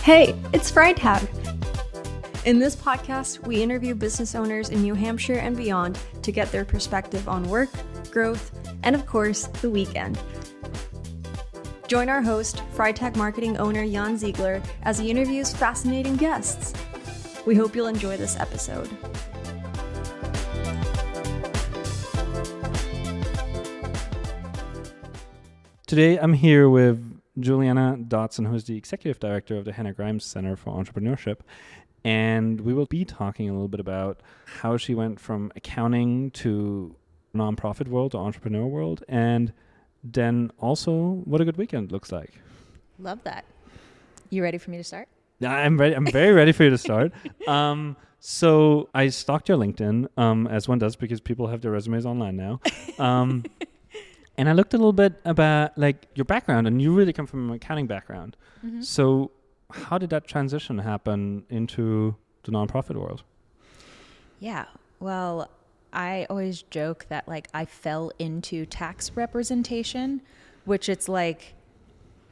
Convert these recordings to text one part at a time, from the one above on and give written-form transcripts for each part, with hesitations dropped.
Hey, it's Freitag. In this podcast, we interview business owners in New Hampshire and beyond to get their perspective on work, growth, and of course, the weekend. Join our host, Freitag marketing owner Jan Ziegler, as he interviews fascinating guests. We hope you'll enjoy this episode. Today, I'm here with Julianna Dodson, who is the Executive Director of the Hannah Grimes Center for Entrepreneurship. And we will be talking a little bit about how she went from accounting to nonprofit world to entrepreneur world, and then also what a good weekend looks like. Love that. You ready for me to start? I'm ready. I'm very ready for you to start. So I stalked your LinkedIn, as one does, because people have their resumes online now. And I looked a little bit about like your background, and you really come from an accounting background. Mm-hmm. So how did that transition happen into the nonprofit world? Yeah, well, I always joke that like I fell into tax representation, which it's like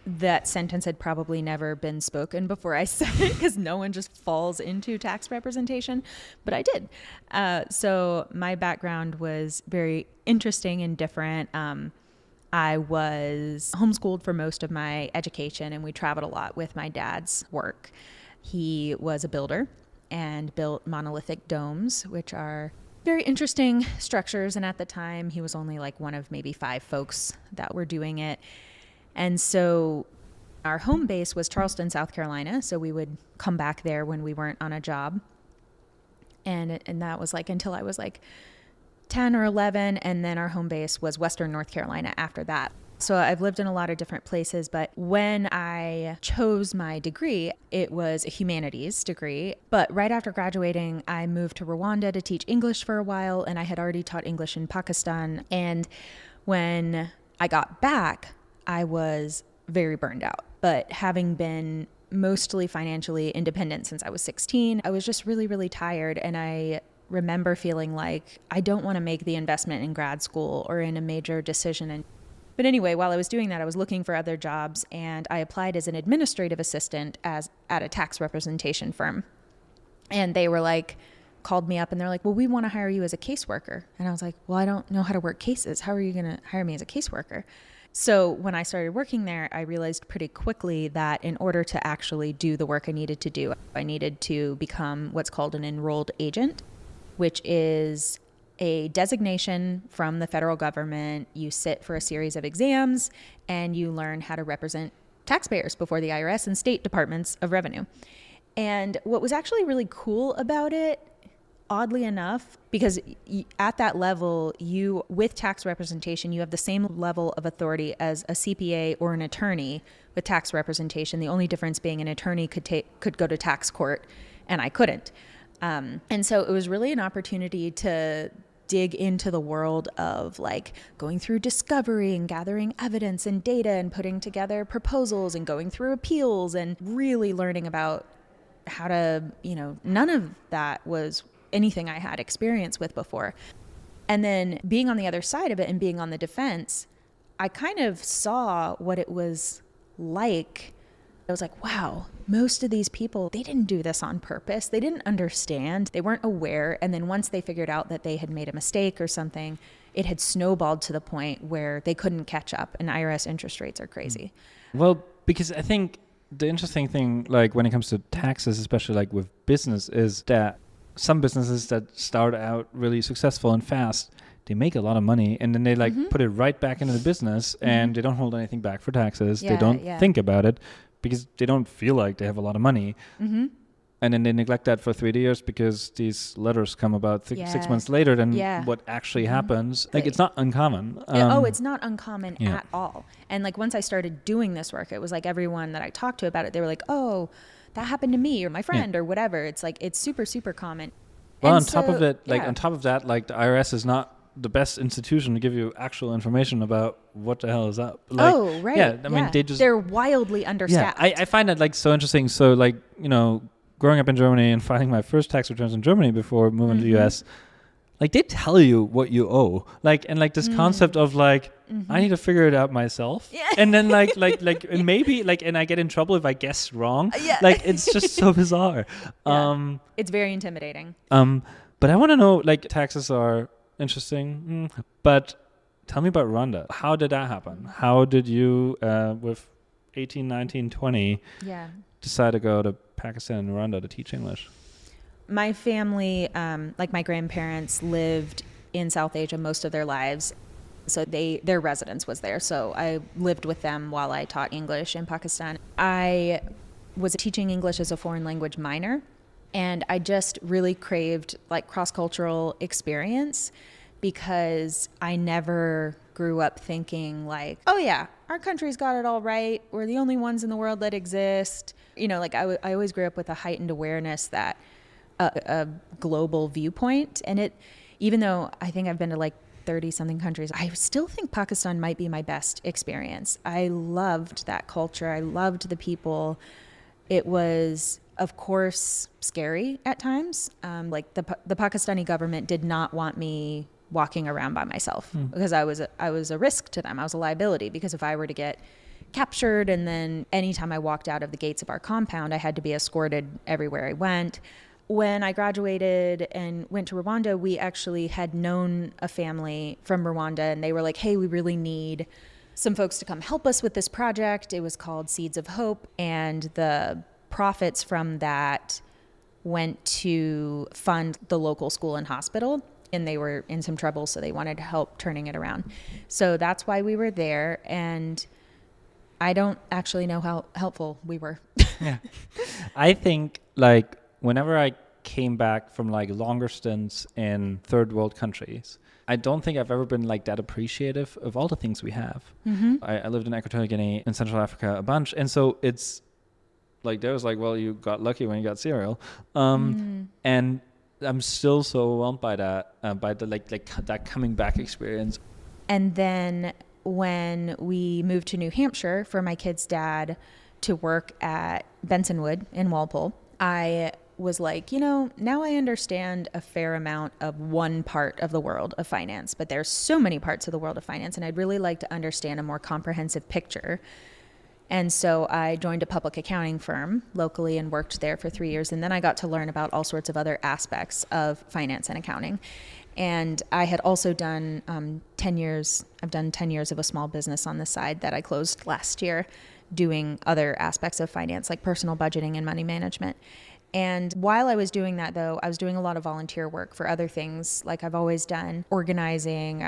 that sentence had probably never been spoken before I said it, because no one just falls into tax representation, but I did. So my background was very interesting and different. I was homeschooled for most of my education, and we traveled a lot with my dad's work. He was a builder and built monolithic domes, which are very interesting structures. And at the time, he was only like one of maybe 5 folks that were doing it. And so our home base was Charleston, South Carolina. So we would come back there when we weren't on a job. And that was like until I was like 10 or 11. And then our home base was Western North Carolina after that. So I've lived in a lot of different places. But when I chose my degree, it was a humanities degree. But right after graduating, I moved to Rwanda to teach English for a while. And I had already taught English in Pakistan. And when I got back, I was very burned out. But having been mostly financially independent since I was 16, I was just really, really tired. And I remember feeling like I don't want to make the investment in grad school or in a major decision. But anyway, while I was doing that, I was looking for other jobs, and I applied as an administrative assistant at a tax representation firm. And they were like, called me up and they're like, well, we want to hire you as a caseworker. And I was like, well, I don't know how to work cases. How are you going to hire me as a caseworker? So when I started working there, I realized pretty quickly that in order to actually do the work I needed to do, I needed to become what's called an enrolled agent, which is a designation from the federal government. You sit for a series of exams and you learn how to represent taxpayers before the IRS and state departments of revenue. And what was actually really cool about it, oddly enough, because at that level, you, with tax representation, you have the same level of authority as a CPA or an attorney with tax representation. The only difference being an attorney could go to tax court and I couldn't. And so it was really an opportunity to dig into the world of like going through discovery and gathering evidence and data and putting together proposals and going through appeals and really learning about how to, none of that was anything I had experience with before. And then being on the other side of it and being on the defense, I kind of saw what it was like. I was like, wow, most of these people, they didn't do this on purpose. They didn't understand. They weren't aware. And then once they figured out that they had made a mistake or something, it had snowballed to the point where they couldn't catch up, and IRS interest rates are crazy. Well, because I think the interesting thing, like when it comes to taxes, especially like with business, is that some businesses that start out really successful and fast, they make a lot of money and then they put it right back into the business and they don't hold anything back for taxes. They don't think about it because they don't feel like they have a lot of money. Mm-hmm. And then they neglect that for 3 years because these letters come about 6 months later than what actually happens. Like, it's not uncommon. It's not uncommon at all. And like once I started doing this work, it was like everyone that I talked to about it, they were like, oh, that happened to me or my friend or whatever. It's like, it's super, super common. Well, on top of that, the IRS is not the best institution to give you actual information about what the hell is up. Like, oh, right. Yeah, I mean, they're wildly understaffed. Yeah, I find that like so interesting. So like, growing up in Germany and filing my first tax returns in Germany before moving to the US, like they tell you what you owe, like, and like this concept of like, I need to figure it out myself. Yeah. And then like and maybe like, and I get in trouble if I guess wrong. Yeah. Like, it's just so bizarre. Yeah. It's very intimidating. But I want to know, like, taxes are interesting, but tell me about Rwanda. How did that happen? How did you, with 18, 19, 20, decide to go to Pakistan and Rwanda to teach English? My family, like my grandparents, lived in South Asia most of their lives. So their residence was there. So I lived with them while I taught English in Pakistan. I was teaching English as a foreign language minor, and I just really craved like cross-cultural experience because I never grew up thinking like, oh yeah, our country's got it all right. We're the only ones in the world that exist. You know, like I always grew up with a heightened awareness that a global viewpoint. And it, even though I think I've been to like 30 something countries, I still think Pakistan might be my best experience. I loved that culture. I loved the people. It was, of course, scary at times. Like the Pakistani government did not want me walking around by myself because I was a risk to them. I was a liability because if I were to get captured, and then anytime I walked out of the gates of our compound, I had to be escorted everywhere I went. When I graduated and went to Rwanda, we actually had known a family from Rwanda, and they were like, hey, we really need some folks to come help us with this project. It was called Seeds of Hope, and the profits from that went to fund the local school and hospital, and they were in some trouble, so they wanted help turning it around. So that's why we were there, and I don't actually know how helpful we were. Yeah. I think like whenever I came back from like longer stints in third world countries, I don't think I've ever been like that appreciative of all the things we have. I lived in Equatorial Guinea and Central Africa a bunch. And so it's like, there was like, well, you got lucky when you got cereal. And I'm still so overwhelmed by that, by the like that coming back experience. And then when we moved to New Hampshire for my kid's dad to work at Bensonwood in Walpole, I was like, you know, now I understand a fair amount of one part of the world of finance, but there's so many parts of the world of finance, and I'd really like to understand a more comprehensive picture. And so I joined a public accounting firm locally and worked there for 3 years. And then I got to learn about all sorts of other aspects of finance and accounting. And I had also done 10 years. I've done 10 years of a small business on the side that I closed last year, doing other aspects of finance like personal budgeting and money management. And while I was doing that, though, I was doing a lot of volunteer work for other things like I've always done, organizing,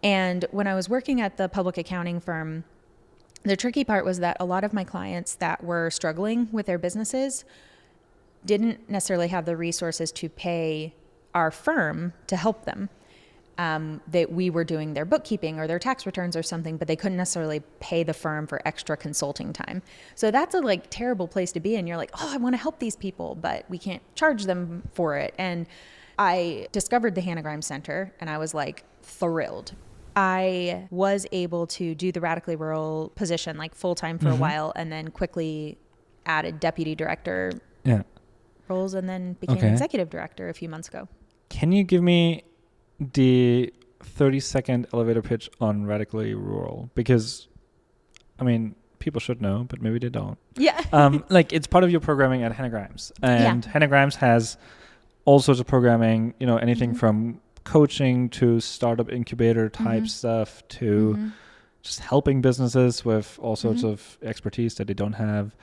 and when I was working at the public accounting firm, the tricky part was that a lot of my clients that were struggling with their businesses didn't necessarily have the resources to pay our firm to help them. That we were doing their bookkeeping or their tax returns or something, but they couldn't necessarily pay the firm for extra consulting time. So that's a like terrible place to be in. You're like, oh, I want to help these people, but we can't charge them for it. And I discovered the Hannah Grimes Center, and I was like thrilled. I was able to do the Radically Rural position like full time for a while, and then quickly added deputy director roles, and then became executive director a few months ago. Can you give me the 30-second elevator pitch on Radically Rural? Because, I mean, people should know, but maybe they don't. Yeah. Like, it's part of your programming at Hannah Grimes. And Hannah Grimes has all sorts of programming, you know, anything from coaching to startup incubator type stuff to just helping businesses with all sorts of expertise that they don't have,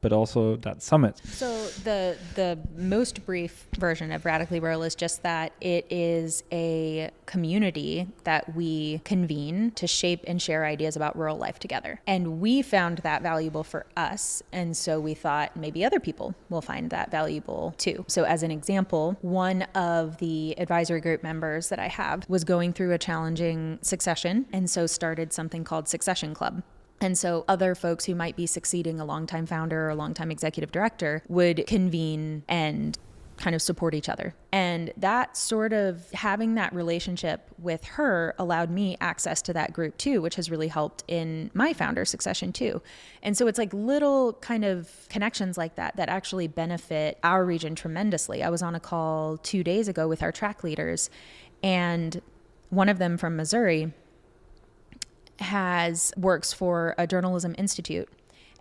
but also that summit. So the most brief version of Radically Rural is just that it is a community that we convene to shape and share ideas about rural life together. And we found that valuable for us. And so we thought maybe other people will find that valuable too. So as an example, one of the advisory group members that I have was going through a challenging succession, and so started something called Succession Club. And so other folks who might be succeeding a longtime founder or a longtime executive director would convene and kind of support each other. And that sort of having that relationship with her allowed me access to that group too, which has really helped in my founder succession too. And so it's like little kind of connections like that that actually benefit our region tremendously. I was on a call 2 days ago with our track leaders, and one of them from Missouri works for a journalism institute.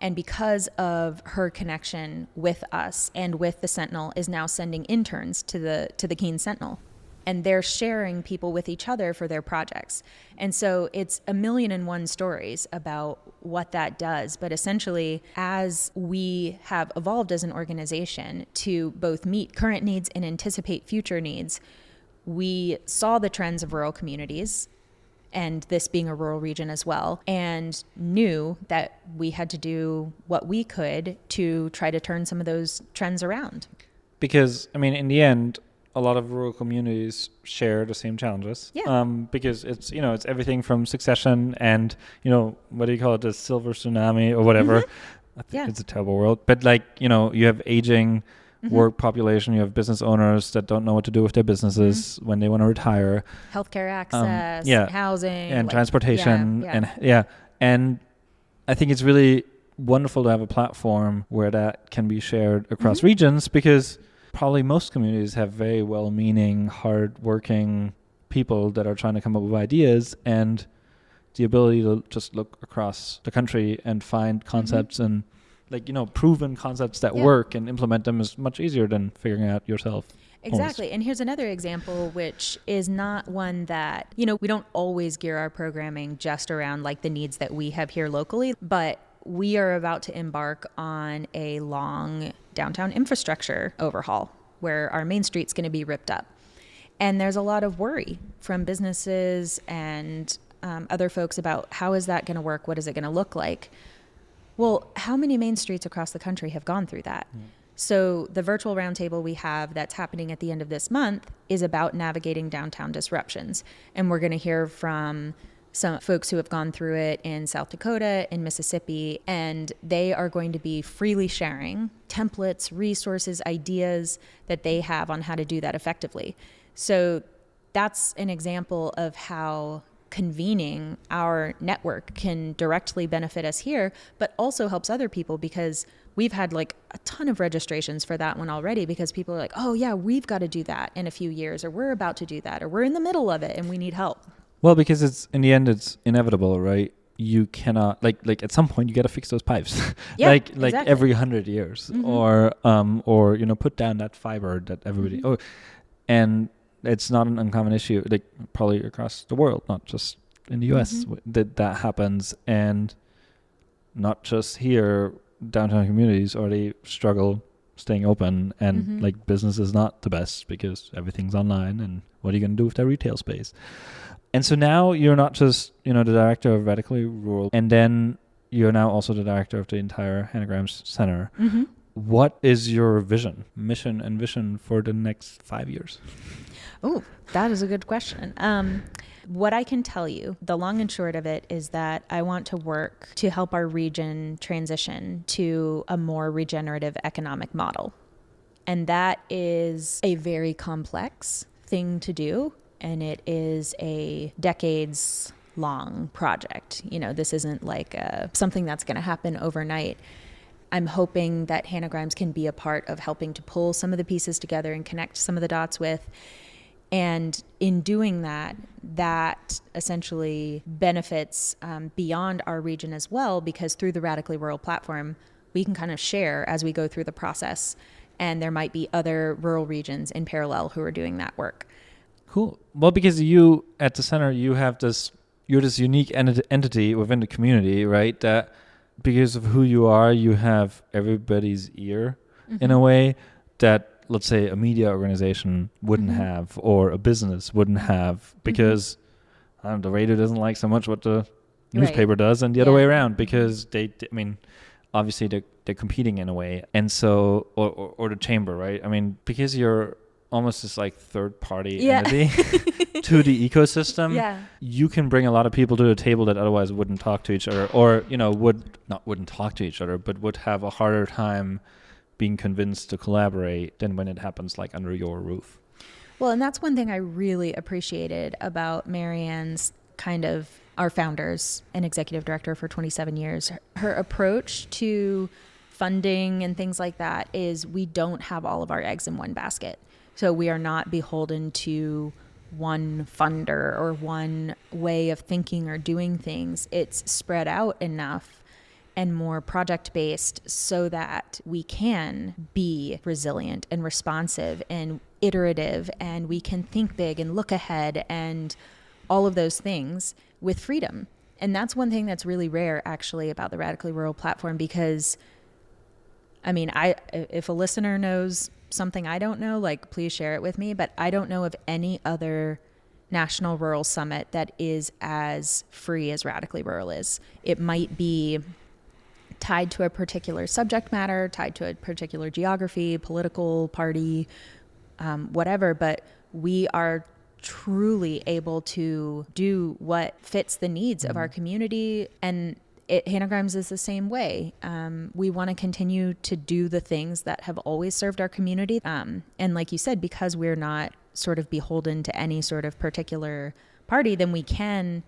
And because of her connection with us and with the Sentinel, is now sending interns to the Keene Sentinel. And they're sharing people with each other for their projects. And so it's 1,000,001 stories about what that does. But essentially, as we have evolved as an organization to both meet current needs and anticipate future needs, we saw the trends of rural communities, and this being a rural region as well, and knew that we had to do what we could to try to turn some of those trends around. Because, I mean, in the end, a lot of rural communities share the same challenges. Yeah. Because it's, it's everything from succession and, what do you call it, the silver tsunami or whatever. Mm-hmm. I think it's a terrible world. But you have aging work population, you have business owners that don't know what to do with their businesses when they want to retire. Healthcare access, housing. And transportation. And I think it's really wonderful to have a platform where that can be shared across regions, because probably most communities have very well-meaning, hard-working people that are trying to come up with ideas, and the ability to just look across the country and find concepts and proven concepts that work and implement them is much easier than figuring out yourself. Exactly. And here's another example, which is not one that, we don't always gear our programming just around the needs that we have here locally, but we are about to embark on a long downtown infrastructure overhaul where our main street's going to be ripped up. And there's a lot of worry from businesses and other folks about how is that going to work? What is it going to look like? Well, how many main streets across the country have gone through that? So the virtual roundtable we have that's happening at the end of this month is about navigating downtown disruptions. And we're going to hear from some folks who have gone through it in South Dakota, in Mississippi, and they are going to be freely sharing templates, resources, ideas that they have on how to do that effectively. So that's an example of how convening our network can directly benefit us here, but also helps other people, because we've had a ton of registrations for that one already, because people are like, oh yeah, we've got to do that in a few years, or we're about to do that, or we're in the middle of it and we need help. Well, because it's in the end, it's inevitable, right? You cannot at some point you got to fix those pipes, exactly. Every 100 years, or put down that fiber that everybody. And it's not an uncommon issue, probably across the world, not just in the U.S. That happens, and not just here. Downtown communities already struggle staying open, and business is not the best because everything's online, and what are you going to do with that retail space? And so now you're not just the director of Radically Rural, and then you're now also the director of the entire Anagrams Center. What is your mission and vision for the next 5 years? Oh, that is a good question. What I can tell you, the long and short of it, is that I want to work to help our region transition to a more regenerative economic model. And that is a very complex thing to do, and it is a decades-long project. This isn't something that's going to happen overnight. I'm hoping that Anagrams can be a part of helping to pull some of the pieces together and connect some of the dots with. And in doing that, that essentially benefits beyond our region as well, because through the Radically Rural platform, we can kind of share as we go through the process. And there might be other rural regions in parallel who are doing that work. Cool. Well, because you at the center, you're this unique entity within the community, right? That because of who you are, you have everybody's ear in a way that, let's say, a media organization wouldn't have, or a business wouldn't have, because the radio doesn't like so much what the newspaper does, and the other way around, because obviously they're competing in a way. And so, or the chamber, right? Because you're almost this third party entity to the ecosystem, you can bring a lot of people to the table that otherwise wouldn't talk to each other, or wouldn't talk to each other, but would have a harder time being convinced to collaborate than when it happens like under your roof. Well, and that's one thing I really appreciated about Marianne's kind of our founders and executive director for 27 years. Her approach to funding and things like that is we don't have all of our eggs in one basket. So we are not beholden to one funder or one way of thinking or doing things. It's spread out enough and more project-based so that we can be resilient and responsive and iterative, and we can think big and look ahead and all of those things with freedom. And that's one thing that's really rare actually about the Radically Rural platform, because I mean, if a listener knows something I don't know, like please share it with me, but I don't know of any other national rural summit that is as free as Radically Rural is. It might be tied to a particular subject matter, tied to a particular geography, political party, whatever, but we are truly able to do what fits the needs of our community. And Hannah Grimes is the same way. We want to continue to do the things that have always served our community. And like you said, because we're not sort of beholden to any sort of particular party, then we can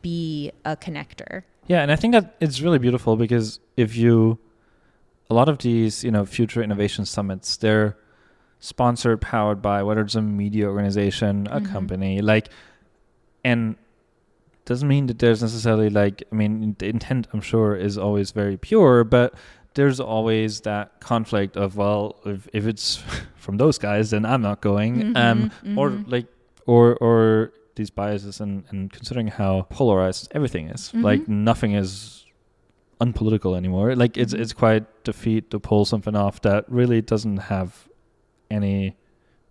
be a connector. Yeah, and I think that it's really beautiful because a lot of these, future innovation summits, they're sponsored, powered by, whether it's a media organization, a company, and doesn't mean that there's necessarily the intent, I'm sure, is always very pure, but there's always that conflict of, well, if it's from those guys, then I'm not going, or these biases and considering how polarized everything is, nothing is unpolitical anymore. It's quite defeat to pull something off that really doesn't have any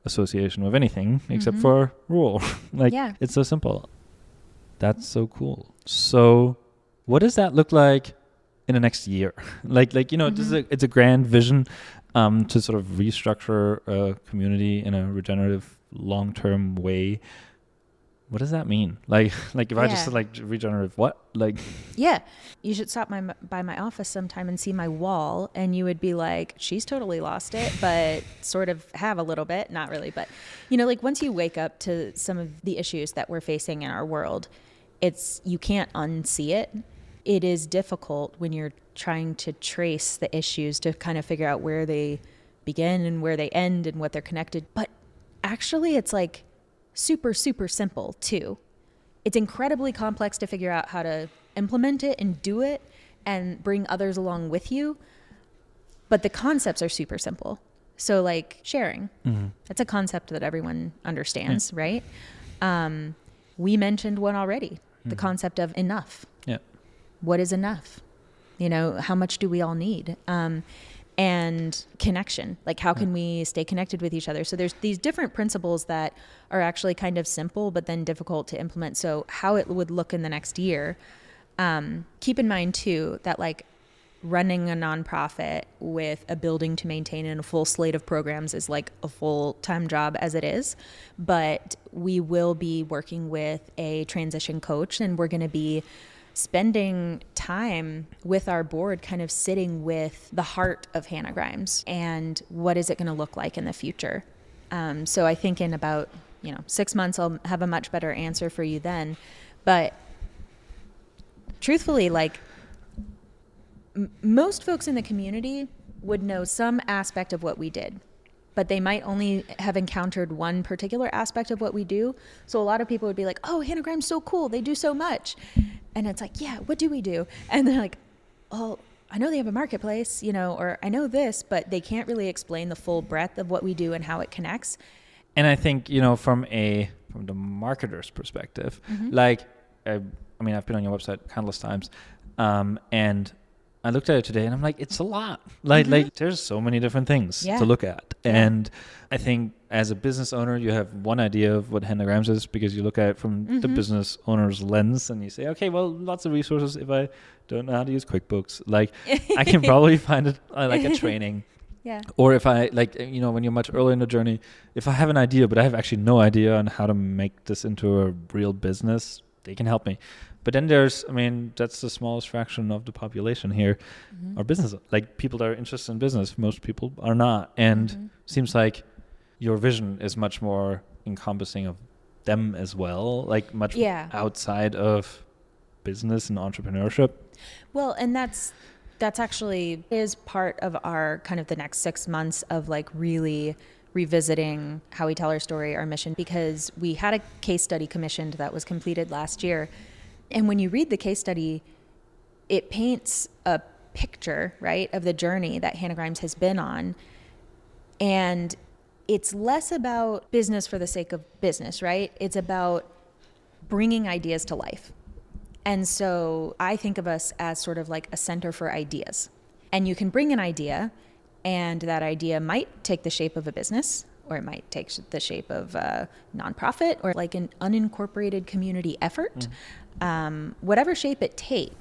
association with anything except for rural. It's so simple. That's so cool. So what does that look like in the next year? It's a grand vision to sort of restructure a community in a regenerative long-term way. What does that mean? If I just said regenerative what? Yeah, you should stop by my office sometime and see my wall, and you would be like, she's totally lost it, but sort of have a little bit, not really, but once you wake up to some of the issues that we're facing in our world, you can't unsee it. It is difficult when you're trying to trace the issues to kind of figure out where they begin and where they end and what they're connected. But actually it's super, super simple too. It's incredibly complex to figure out how to implement it and do it and bring others along with you. But the concepts are super simple. So sharing, that's a concept that everyone understands, right? We mentioned one already, the concept of enough. Yeah. What is enough? How much do we all need? And connection, how can we stay connected with each other? So there's these different principles that are actually kind of simple, but then difficult to implement. So how it would look in the next year, keep in mind too, that running a nonprofit with a building to maintain and a full slate of programs is a full-time job as it is. But we will be working with a transition coach, and we're going to be spending time with our board, kind of sitting with the heart of Hannah Grimes and what is it going to look like in the future. So I think in about 6 months, I'll have a much better answer for you then. But truthfully, most folks in the community would know some aspect of what we did, but they might only have encountered one particular aspect of what we do. So a lot of people would be like, oh, Hannah Grimes so cool, they do so much. And it's yeah, what do we do? And they're like, oh, I know they have a marketplace, or I know this, but they can't really explain the full breadth of what we do and how it connects. And I think, from the marketer's perspective, I've been on your website countless times, and I looked at it today and I'm it's a lot. There's so many different things to look at. Yeah. And I think as a business owner, you have one idea of what Hannah Grimes is because you look at it from the business owner's lens and you say, okay, well, lots of resources. If I don't know how to use QuickBooks, I can probably find it a training. Yeah. Or if I when you're much earlier in the journey, if I have an idea, but I have actually no idea on how to make this into a real business, they can help me. But then there's, I mean, that's the smallest fraction of the population here are business, like people that are interested in business. Most people are not. And seems like your vision is much more encompassing of them as well, like much outside of business and entrepreneurship. Well, and that's actually is part of our kind of the next 6 months of like really revisiting how we tell our story, our mission, because we had a case study commissioned that was completed last year. And when you read the case study, it paints a picture, right, of the journey that Hannah Grimes has been on. And it's less about business for the sake of business, right? It's about bringing ideas to life. And so I think of us as sort of like a center for ideas. And you can bring an idea, and that idea might take the shape of a business, or it might take the shape of a nonprofit, or like an unincorporated community effort. Whatever shape it takes,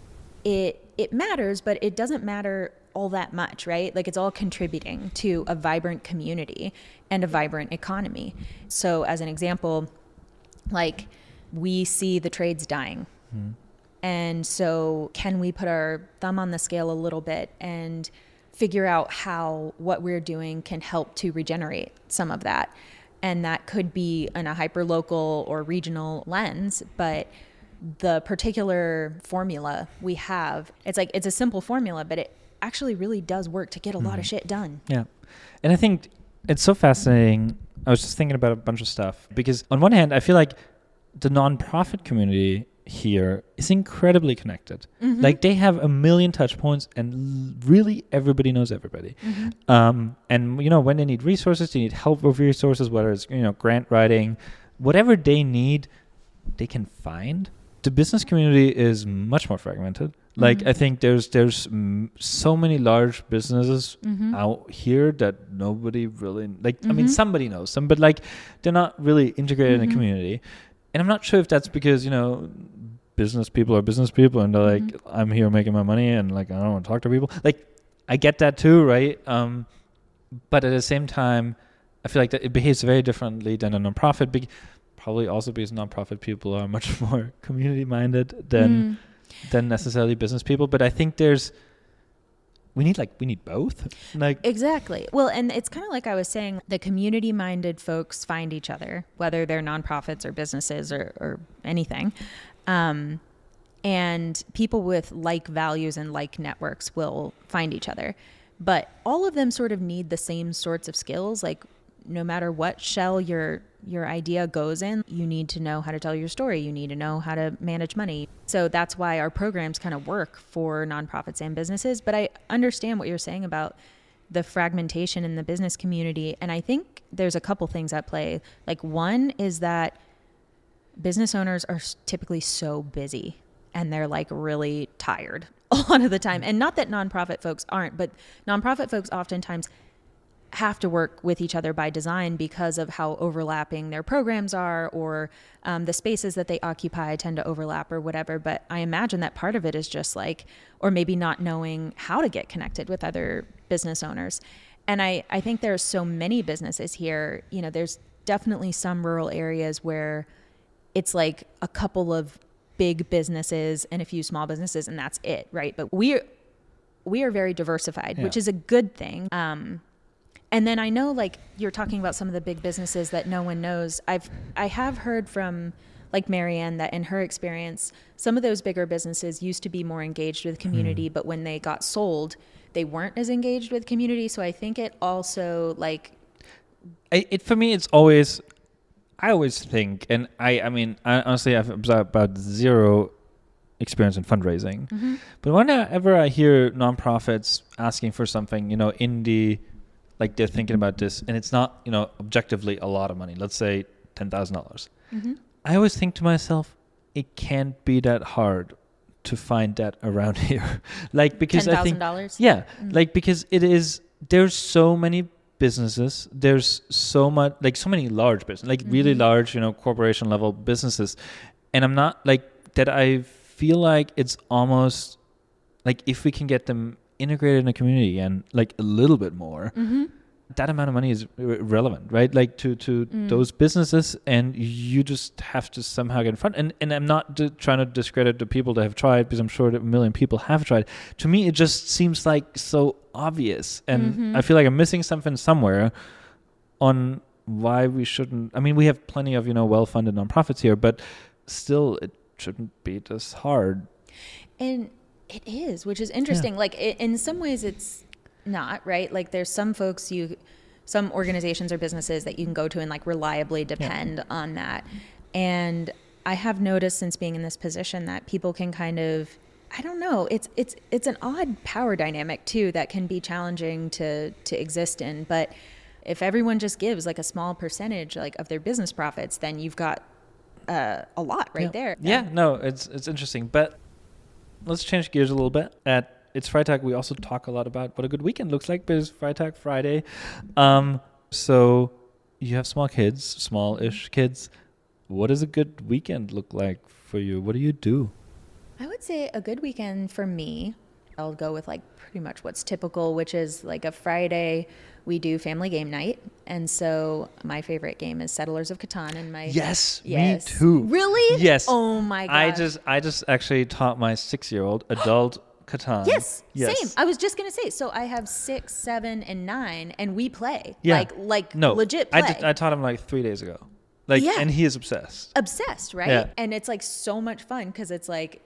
it matters, but it doesn't matter all that much, right? Like it's all contributing to a vibrant community and a vibrant economy. So as an example, like we see the trades dying. And so can we put our thumb on the scale a little bit and figure out how what we're doing can help to regenerate some of that? And that could be in a hyper-local or regional lens, but the particular formula we have, it's a simple formula, but it actually really does work to get a lot of shit done. Yeah. And I think it's so fascinating. I was just thinking about a bunch of stuff because on one hand, I feel like the nonprofit community here is incredibly connected. Like they have a million touch points and really everybody knows everybody. And you know, when they need resources, they need help with resources, whether it's, you know, grant writing, whatever they need, they can find. The business community is much more fragmented. Like I think there's so many large businesses out here that nobody really like. I mean, somebody knows them, but like they're not really integrated in the community. And I'm not sure if that's because, you know, business people are business people and they're like, I'm here making my money and like I don't want to talk to people. Like I get that too, right? But at the same time, I feel like that it behaves very differently than a nonprofit. Probably also because nonprofit people are much more community minded than necessarily business people. But I think we need both. Like exactly. Well, and it's kind of like I was saying, the community minded folks find each other, whether they're nonprofits or businesses or anything. And people with like values and like networks will find each other. But all of them sort of need the same sorts of skills. Like no matter what shell your idea goes in, you need to know how to tell your story. You need to know how to manage money. So that's why our programs kind of work for nonprofits and businesses. But I understand what you're saying about the fragmentation in the business community. And I think there's a couple things at play. Like one is that business owners are typically so busy and they're like really tired a lot of the time. And not that nonprofit folks aren't, but nonprofit folks oftentimes have to work with each other by design because of how overlapping their programs are, or the spaces that they occupy tend to overlap or whatever. But I imagine that part of it is just like, or maybe not knowing how to get connected with other business owners. And I think there's so many businesses here, you know, there's definitely some rural areas where it's like a couple of big businesses and a few small businesses and that's it, right? But we are very diversified, which is a good thing. And then I know, like, you're talking about some of the big businesses that no one knows. I have heard from, like, Marianne, that in her experience, some of those bigger businesses used to be more engaged with community, but when they got sold, they weren't as engaged with community. So I think it also, like... For me, it's always... I always think, and I mean, honestly, I've about zero experience in fundraising. But whenever I hear nonprofits asking for something, you know, like they're thinking about this and it's not, you know, objectively a lot of money, let's say $10,000. I always think to myself, it can't be that hard to find that around here. Like, because I think $10,000? Like, because there's so many businesses, there's so much, like so many large businesses, like really large, you know, corporation level businesses. And I'm not like that. I feel like it's almost like if we can get them integrated in the community and like a little bit more, that amount of money is irrelevant, right? Like to those businesses, and you just have to somehow get in front. And I'm not trying to discredit the people that have tried, because I'm sure that a million people have tried. To me, it just seems like so obvious, and I feel like I'm missing something somewhere on why we shouldn't. I mean, we have plenty of well-funded nonprofits here, but still, it shouldn't be this hard. And it is, which is interesting. Like in some ways, it's not, right? Like there's some organizations or businesses that you can go to and like reliably depend on that. And I have noticed since being in this position that people can kind of, I don't know, it's an odd power dynamic too that can be challenging to exist in. But if everyone just gives like a small percentage like of their business profits, then you've got a lot right there. No, it's interesting. But let's change gears a little bit. At It's Freitag, we also talk a lot about what a good weekend looks like, because Freitag Friday. So you have small-ish kids. What does a good weekend look like for you? What do you do? I would say a good weekend for me, I'll go with like pretty much what's typical, which is like a Friday, we do family game night. And so my favorite game is Settlers of Catan. And Yes, me too. Really? Yes. Oh my God. I just actually taught my 6-year-old adult Catan. Yes, same. I was just going to say, so I have 6, 7, and 9, and we play. Yeah. Legit play. I taught him like 3 days ago. And he is obsessed. Obsessed, right? Yeah. And it's like so much fun, because it's like,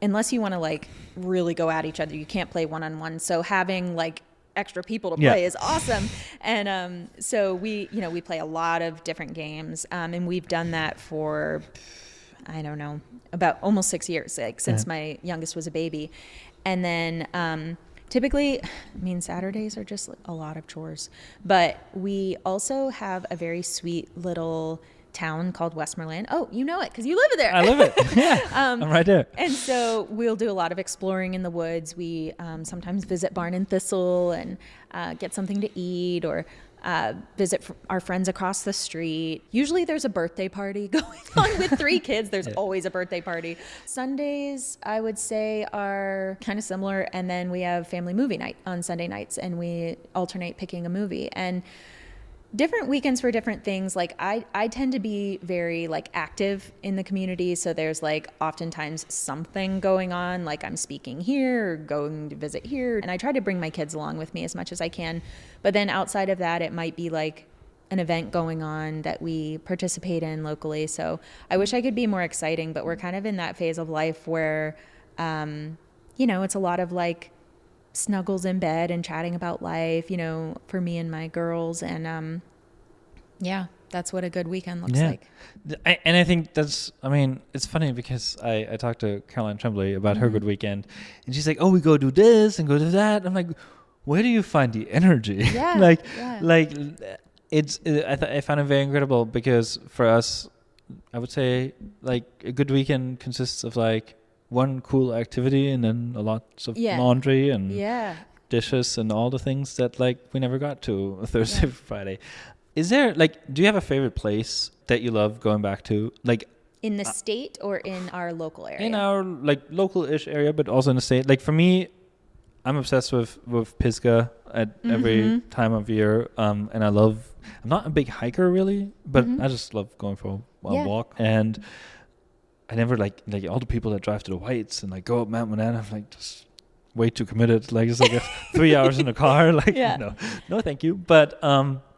unless you want to like really go at each other, you can't play one-on-one. So having like extra people to play is awesome. And so we play a lot of different games, and we've done that for, I don't know, about almost 6 years, like since my youngest was a baby. And then typically, Saturdays are just a lot of chores, but we also have a very sweet little town called Westmoreland. Oh, you know it because you live there. I live it. Yeah, I'm right there. And so we'll do a lot of exploring in the woods. We sometimes visit Barn and Thistle and get something to eat, or visit our friends across the street. Usually there's a birthday party going on with 3 kids. There's always a birthday party. Sundays, I would say, are kind of similar. And then we have family movie night on Sunday nights, and we alternate picking a movie. And different weekends for different things. Like I tend to be very like active in the community. So there's like oftentimes something going on, like I'm speaking here or going to visit here. And I try to bring my kids along with me as much as I can. But then outside of that, it might be like an event going on that we participate in locally. So I wish I could be more exciting, but we're kind of in that phase of life where, it's a lot of like snuggles in bed and chatting about life, for me and my girls. And that's what a good weekend looks like. And I think it's funny because I talked to Caroline Tremblay about her good weekend, and she's like, oh, we go do this and go do that. I'm like, where do you find the energy? I found it very incredible, because for us, I would say like a good weekend consists of like one cool activity and then a lot of laundry and dishes and all the things that like we never got to Thursday, Friday. Is there do you have a favorite place that you love going back to? Like in the state or in our local area? In our like local-ish area, but also in the state. Like for me, I'm obsessed with Pisgah at every time of year. And I'm not a big hiker really, but I just love going for a walk. And I never like all the people that drive to the Whites and like go up Mount Manana. I'm like just way too committed. Like it's like 3 hours in a car. Like no, thank you. But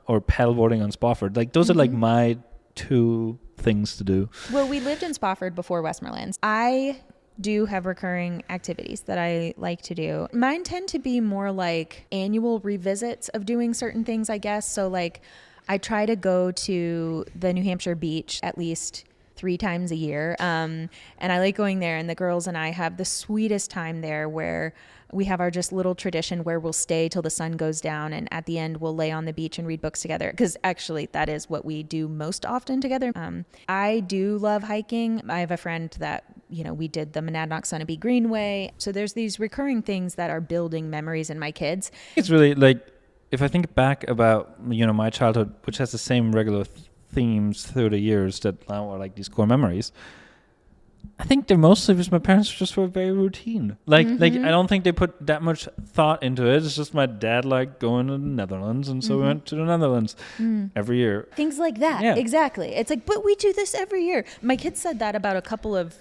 or paddleboarding on Spofford. Like those are like my 2 things to do. Well, we lived in Spofford before Westmoreland. I do have recurring activities that I like to do. Mine tend to be more like annual revisits of doing certain things, I guess. So like I try to go to the New Hampshire beach at least 3 times a year. And I like going there, and the girls and I have the sweetest time there, where we have our just little tradition where we'll stay till the sun goes down, and at the end we'll lay on the beach and read books together, because actually that is what we do most often together. I do love hiking. I have a friend that, we did the Monadnock Sunapee Greenway. So there's these recurring things that are building memories in my kids. It's really like, if I think back about, my childhood, which has the same regular themes through the years that now are like these core memories, I think they're mostly because my parents just were very routine. Like I don't think they put that much thought into it. It's just my dad liked going to the Netherlands, and so we went to the Netherlands every year. Things like that. Yeah. Exactly. It's like, but we do this every year. My kids said that about a couple of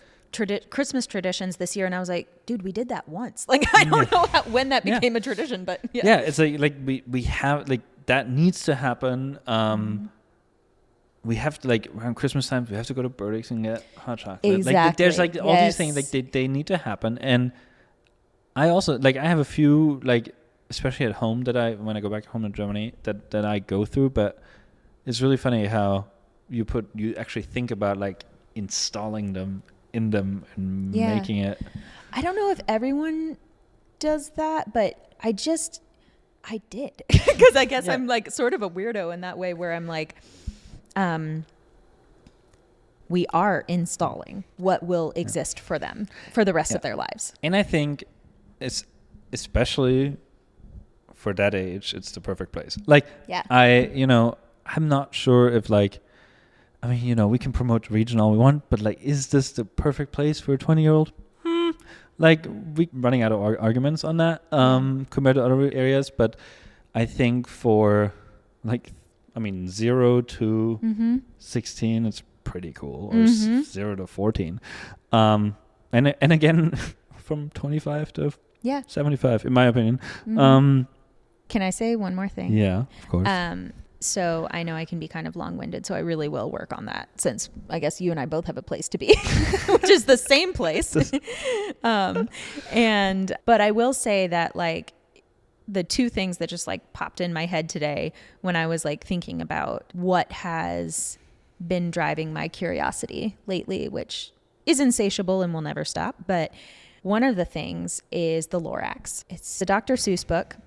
Christmas traditions this year, and I was like, dude, we did that once. Like, I don't know when that became a tradition, but yeah. Yeah, it's like we have, like, that needs to happen. We have to, like, around Christmas time, we have to go to Burdick's and get hot chocolate. Exactly. Like there's like all these things, like they need to happen. And I also, like, I have a few, like, especially at home when I go back home to Germany that I go through, but it's really funny how you actually think about, like, installing them in them and making it. I don't know if everyone does that, but I did. Because I guess I'm, like, sort of a weirdo in that way, where I'm like, we are installing what will exist for them for the rest of their lives. And I think it's, especially for that age, it's the perfect place. Like, I'm not sure if, like, I mean, we can promote the region all we want, but, like, is this the perfect place for a 20-year-old? Like, we're running out of arguments on that compared to other areas, but I think for, like, 0 to 16, it's pretty cool, or 0 to 14. And again, from 25 to 75, in my opinion. Can I say one more thing? Yeah, of course. So I know I can be kind of long-winded, so I really will work on that, since I guess you and I both have a place to be, which is the same place. But I will say that, like, the two things that just, like, popped in my head today when I was, like, thinking about what has been driving my curiosity lately, which is insatiable and will never stop. But one of the things is the Lorax. It's a Dr. Seuss book.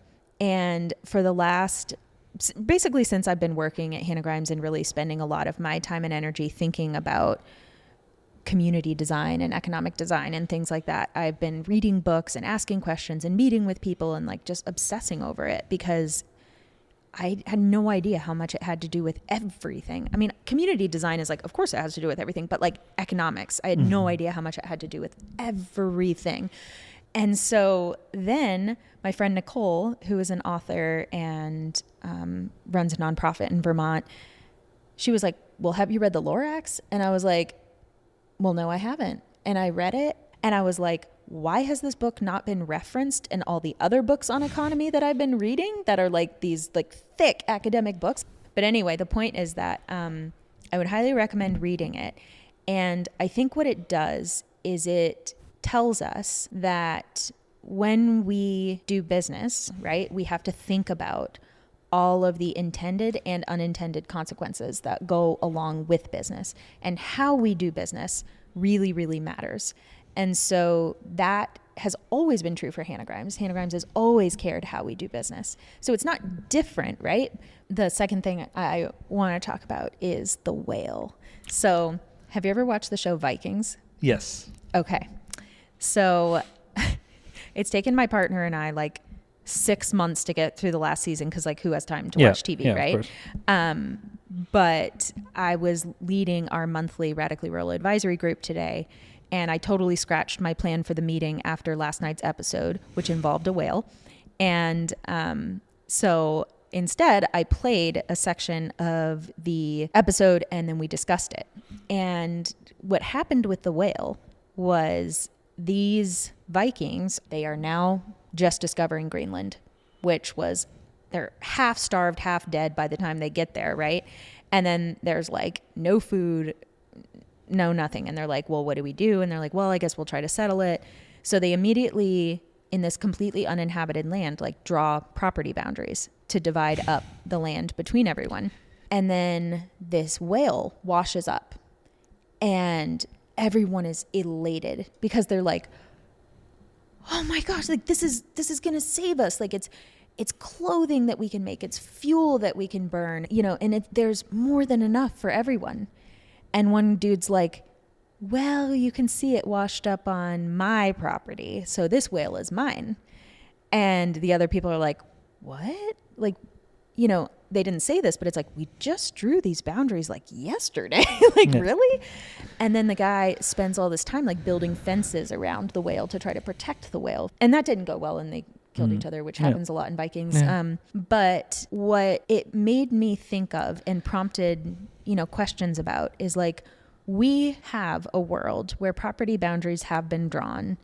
And for the basically since I've been working at Hannah Grimes and really spending a lot of my time and energy thinking about community design and economic design and things like that, I've been reading books and asking questions and meeting with people and, like, just obsessing over it, because I had no idea how much it had to do with everything. I mean, community design is, like, of course it has to do with everything, but, like, economics, I had no idea how much it had to do with everything. And so then my friend Nicole, who is an author and runs a nonprofit in Vermont, she was like, well, have you read the Lorax? And I was like, well, no, I haven't. And I read it, and I was like, why has this book not been referenced in all the other books on economy that I've been reading that are, like, these, like, thick academic books? But anyway, the point is that I would highly recommend reading it. And I think what it does is it tells us that when we do business, right, we have to think about all of the intended and unintended consequences that go along with business, and how we do business really, really matters. And so that has always been true for Hannah Grimes. Hannah Grimes has always cared how we do business. So it's not different, right? The second thing I want to talk about is the whale. So have you ever watched the show Vikings? Yes. Okay. So it's taken my partner and I, like, 6 months to get through the last season, because, like, who has time to watch TV, right? But I was leading our monthly Radically Rural Advisory group today, and I totally scratched my plan for the meeting after last night's episode, which involved a whale. And so instead, I played a section of the episode, and then we discussed it. And what happened with the whale was these Vikings, they are now just discovering Greenland, which was, they're half starved, half dead by the time they get there, right? And then there's, like, no food, no nothing. And they're like, well, what do we do? And they're like, well, I guess we'll try to settle it. So they immediately, in this completely uninhabited land, like, draw property boundaries to divide up the land between everyone. And then this whale washes up, and everyone is elated, because they're like, oh my gosh, like, this is going to save us. Like, it's clothing that we can make. It's fuel that we can burn, and there's more than enough for everyone. And one dude's like, well, you can see it washed up on my property, so this whale is mine. And the other people are like, what? Like, you know, they didn't say this, but it's like, we just drew these boundaries like yesterday. Like, really? And then the guy spends all this time like building fences around the whale to try to protect the whale. And that didn't go well, and they killed each other, which happens a lot in Vikings. But what it made me think of and prompted, you know, questions about is like, we have a world where property boundaries have been drawn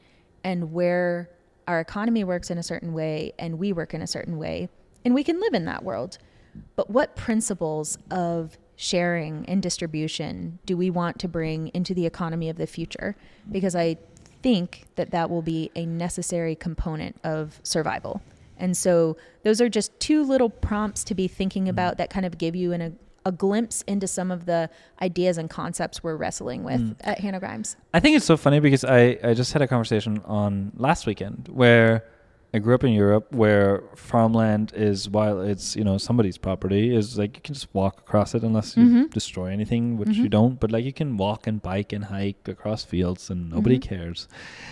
and where our economy works in a certain way and we work in a certain way, and we can live in that world. But what principles of sharing and distribution do we want to bring into the economy of the future? Because I think that will be a necessary component of survival. And so those are just two little prompts to be thinking about that kind of give you a glimpse into some of the ideas and concepts we're wrestling with at Hannah Grimes. I think it's so funny because I just had a conversation on last weekend where I grew up in Europe, where farmland is, while it's, you know, somebody's property, is like you can just walk across it unless you destroy anything, which you don't. But like you can walk and bike and hike across fields and nobody cares.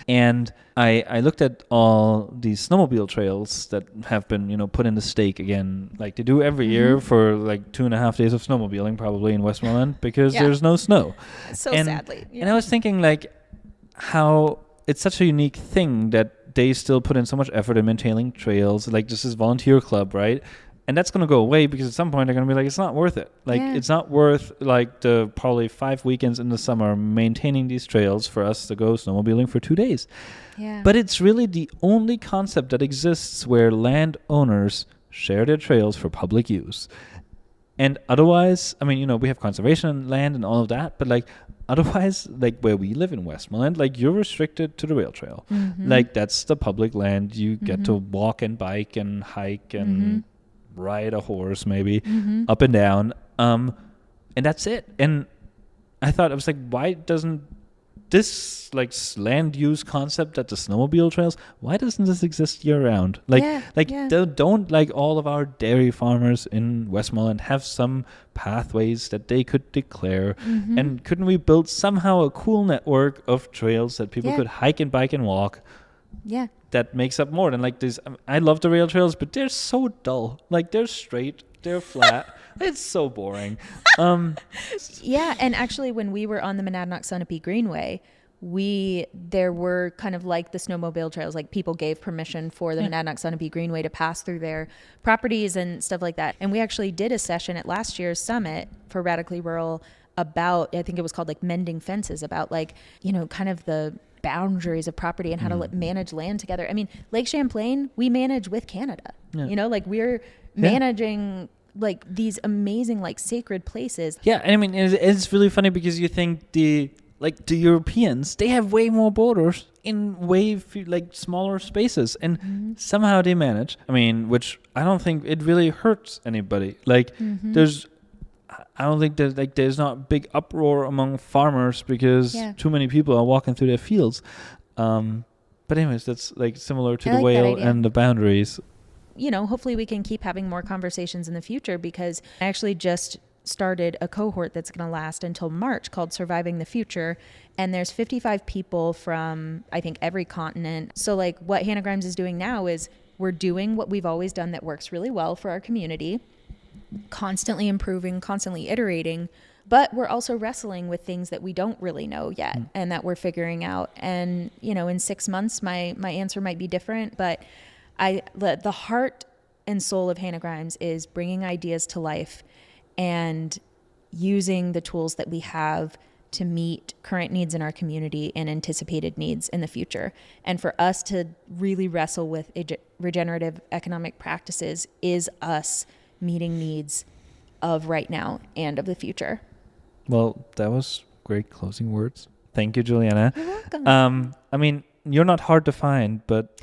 And I looked at all these snowmobile trails that have been, you know, put in the stake again, like they do every year for like 2.5 days of snowmobiling probably in Westmoreland because there's no snow. So sadly. And I was thinking like how it's such a unique thing that they still put in so much effort in maintaining trails, like just this volunteer club, right? And that's going to go away because at some point they're going to be like, it's not worth it. Like, it's not worth like the probably 5 weekends in the summer maintaining these trails for us to go snowmobiling for 2 days. Yeah. But it's really the only concept that exists where landowners share their trails for public use. And otherwise, I mean, you know, we have conservation land and all of that, but like otherwise, like where we live in Westmoreland, like you're restricted to the rail trail. Like that's the public land. You get to walk and bike and hike and ride a horse maybe up and down. And that's it. And I thought, I was like, why doesn't this like land use concept at the snowmobile trails, why doesn't this exist year round? Don't like all of our dairy farmers in Westmoreland have some pathways that they could declare? And couldn't we build somehow a cool network of trails that people could hike and bike and walk? Yeah. That makes up more than like this. I love the rail trails, but they're so dull. Like they're straight, they're flat. It's so boring. Yeah, and actually when we were on the Monadnock-Sunapee Greenway, there were kind of like the snowmobile trails, like people gave permission for the Monadnock-Sunapee Greenway to pass through their properties and stuff like that. And we actually did a session at last year's summit for Radically Rural about, I think it was called like mending fences, about like, you know, kind of the boundaries of property and how to manage land together. I mean, Lake Champlain, we manage with Canada, you know, like we're managing like these amazing like sacred places. Yeah, and I mean it's really funny because you think the Europeans, they have way more borders in way like smaller spaces, and somehow they manage. I mean, which I don't think it really hurts anybody. Like I don't think that like there's not big uproar among farmers because too many people are walking through their fields. But anyways, that's like similar to the whale and the boundaries. You know, hopefully we can keep having more conversations in the future, because I actually just started a cohort that's going to last until March called Surviving the Future. And there's 55 people from, I think, every continent. So like what Hannah Grimes is doing now is we're doing what we've always done that works really well for our community, constantly improving, constantly iterating. But we're also wrestling with things that we don't really know yet and that we're figuring out. And, you know, in 6 months, my answer might be different, but the heart and soul of Hannah Grimes is bringing ideas to life and using the tools that we have to meet current needs in our community and anticipated needs in the future. And for us to really wrestle with regenerative economic practices is us meeting needs of right now and of the future. Well, that was great closing words. Thank you, Julianna. You're welcome. I mean, you're not hard to find, but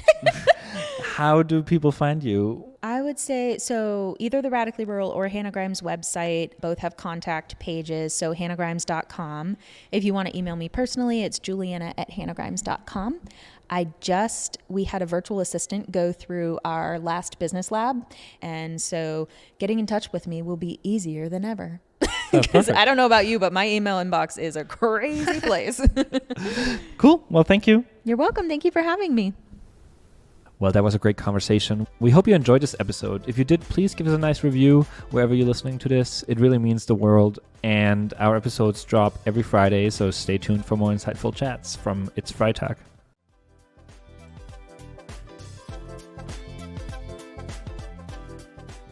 how do people find you? I would say, so either the Radically Rural or Hannah Grimes website, both have contact pages. So hannahgrimes.com. If you want to email me personally, it's julianna@hannahgrimes.com. We had a virtual assistant go through our last business lab. And so getting in touch with me will be easier than ever. Because I don't know about you, but my email inbox is a crazy place. Cool. Well, thank you. You're welcome. Thank you for having me. Well, that was a great conversation. We hope you enjoyed this episode. If you did, please give us a nice review wherever you're listening to this. It really means the world. And our episodes drop every Friday, so stay tuned for more insightful chats from It's Freitag.